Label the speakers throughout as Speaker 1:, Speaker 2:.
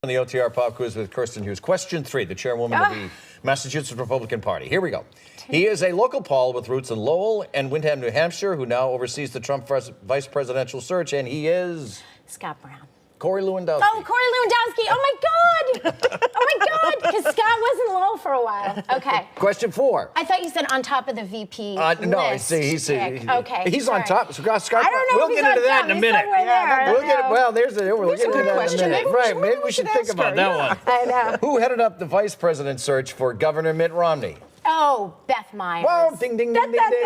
Speaker 1: On the OTR Pop Quiz with Kirsten Hughes. Question 3, the chairwoman of the Massachusetts Republican Party. Here we go. He is a local Paul with roots in Lowell and Windham, New Hampshire, who now oversees the Trump vice presidential search, and he is...
Speaker 2: Scott Brown.
Speaker 1: Corey Lewandowski.
Speaker 2: Oh, Corey Lewandowski. Oh, my God. Oh, my God. Because Scott was in Lowell for a while. Okay.
Speaker 1: Question 4.
Speaker 2: I thought you said on top of the VP
Speaker 1: No,
Speaker 2: list.
Speaker 1: he's
Speaker 2: Okay.
Speaker 1: on top. Scott,
Speaker 2: I don't know
Speaker 1: we'll
Speaker 2: if he's
Speaker 1: get into
Speaker 2: on
Speaker 1: that
Speaker 2: top.
Speaker 1: in a
Speaker 2: He's
Speaker 1: minute.
Speaker 2: somewhere there.
Speaker 1: We'll get it. Well, we'll get into that
Speaker 3: question.
Speaker 1: in a minute.
Speaker 3: Maybe
Speaker 1: Maybe we should think about that one.
Speaker 2: I know.
Speaker 1: Who headed up the vice president search for Governor Mitt Romney?
Speaker 2: Oh, Beth Myers.
Speaker 1: Well, ding, ding, ding, ding, ding.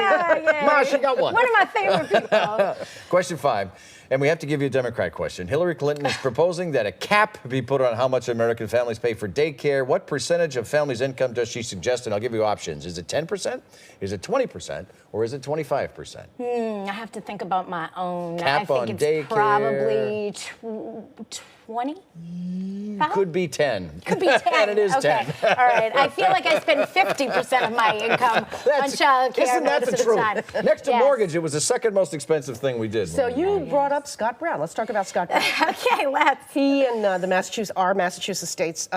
Speaker 1: Ma, she got one.
Speaker 2: One of my favorite people.
Speaker 1: Question 5, and we have to give you a Democrat question. Hillary Clinton is proposing that a cap be put on how much American families pay for daycare. What percentage of families' income does she suggest? And I'll give you options. Is it 10%? Is it 20%? Or is it 25%?
Speaker 2: I have to think about my own.
Speaker 1: Cap
Speaker 2: I
Speaker 1: on
Speaker 2: think
Speaker 1: daycare.
Speaker 2: it's probably 20.
Speaker 1: Could be 10.
Speaker 2: Could be 10.
Speaker 1: And it is
Speaker 2: okay.
Speaker 1: 10.
Speaker 2: All right. I feel like I spend 50% of my income on child care.
Speaker 1: Isn't that the truth? Next to
Speaker 2: Yes.
Speaker 1: mortgage, it was the second most expensive thing we did.
Speaker 3: So you brought up Scott Brown. Let's talk about Scott Brown.
Speaker 2: Okay, let's.
Speaker 3: He and our Massachusetts state's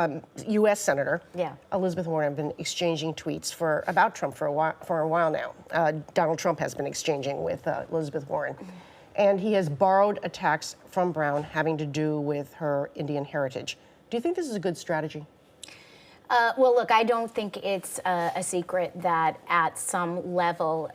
Speaker 3: U.S. Senator,
Speaker 2: Yeah.
Speaker 3: Elizabeth Warren, have been exchanging tweets about Trump for a while now. Donald Trump has been exchanging with Elizabeth Warren. And he has borrowed attacks from Brown having to do with her Indian heritage. Do you think this is a good strategy?
Speaker 2: Well, look, I don't think it's a secret that at some level,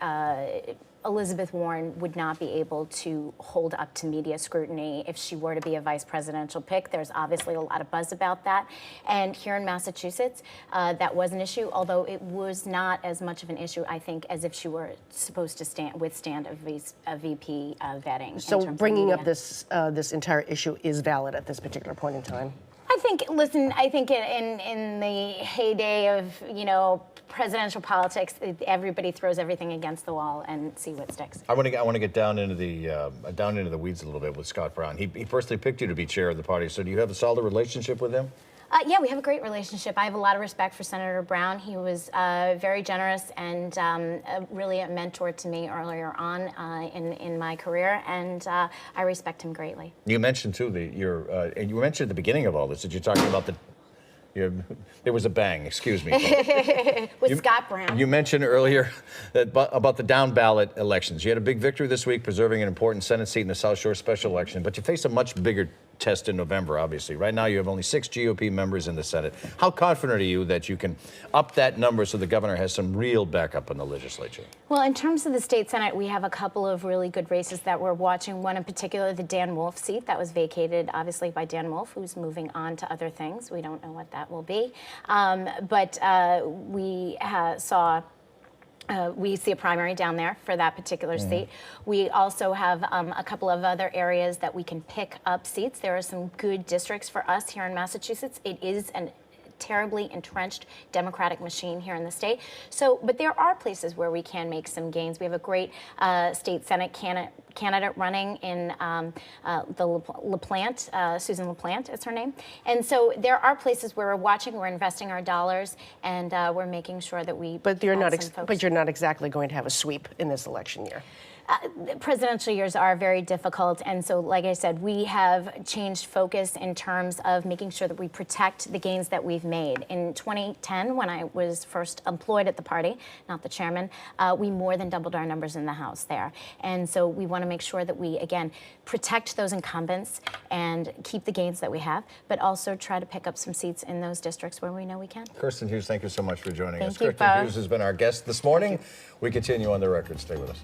Speaker 2: Elizabeth Warren would not be able to hold up to media scrutiny if she were to be a vice presidential pick. There's obviously a lot of buzz about that. And here in Massachusetts, that was an issue, although it was not as much of an issue, I think, as if she were supposed to withstand a VP vetting.
Speaker 3: So bringing up this entire issue is valid at this particular point in time?
Speaker 2: I think, listen, I think in the heyday of, presidential politics, everybody throws everything against the wall and see what sticks.
Speaker 1: I want to get down into the weeds a little bit with Scott Brown. He personally picked you to be chair of the party. So do you have a solid relationship with him?
Speaker 2: Yeah, we have a great relationship. I have a lot of respect for Senator Brown. He was very generous and really a mentor to me earlier on in my career, and I respect him greatly. You
Speaker 1: mentioned too you mentioned at the beginning of all this that you're talking about there was a bang, excuse me.
Speaker 2: With Scott Brown.
Speaker 1: You mentioned earlier about the down ballot elections. You had a big victory this week, preserving an important Senate seat in the South Shore special election, but you face a much bigger test in November, obviously. Right now you have only 6 GOP members in the Senate. How confident are you that you can up that number so the governor has some real backup in the legislature?
Speaker 2: Well, in terms of the state Senate, we have a couple of really good races that we're watching. One in particular, the Dan Wolf seat that was vacated, obviously, by Dan Wolf, who's moving on to other things. We don't know what that will be. But we we see a primary down there for that particular seat. We also have a couple of other areas that we can pick up seats. There are some good districts for us here in Massachusetts. It is a terribly entrenched Democratic machine here in the state. So, but there are places where we can make some gains. We have a great state Senate candidate running in the LaPlante, Susan LaPlante is her name. And so there are places where we're watching, we're investing our dollars, and we're making sure that we.
Speaker 3: But you're not exactly going to have a sweep in this election year.
Speaker 2: Presidential years are very difficult, and so, like I said, we have changed focus in terms of making sure that we protect the gains that we've made. In 2010, when I was first employed at the party, not the chairman, we more than doubled our numbers in the House there. And so we want to make sure that we, again, protect those incumbents and keep the gains that we have, but also try to pick up some seats in those districts where we know we can.
Speaker 1: Kirsten Hughes, thank you so much for joining us.
Speaker 2: Thank you,
Speaker 1: Kirsten Hughes has been our guest this morning. We continue on the record. Stay with us.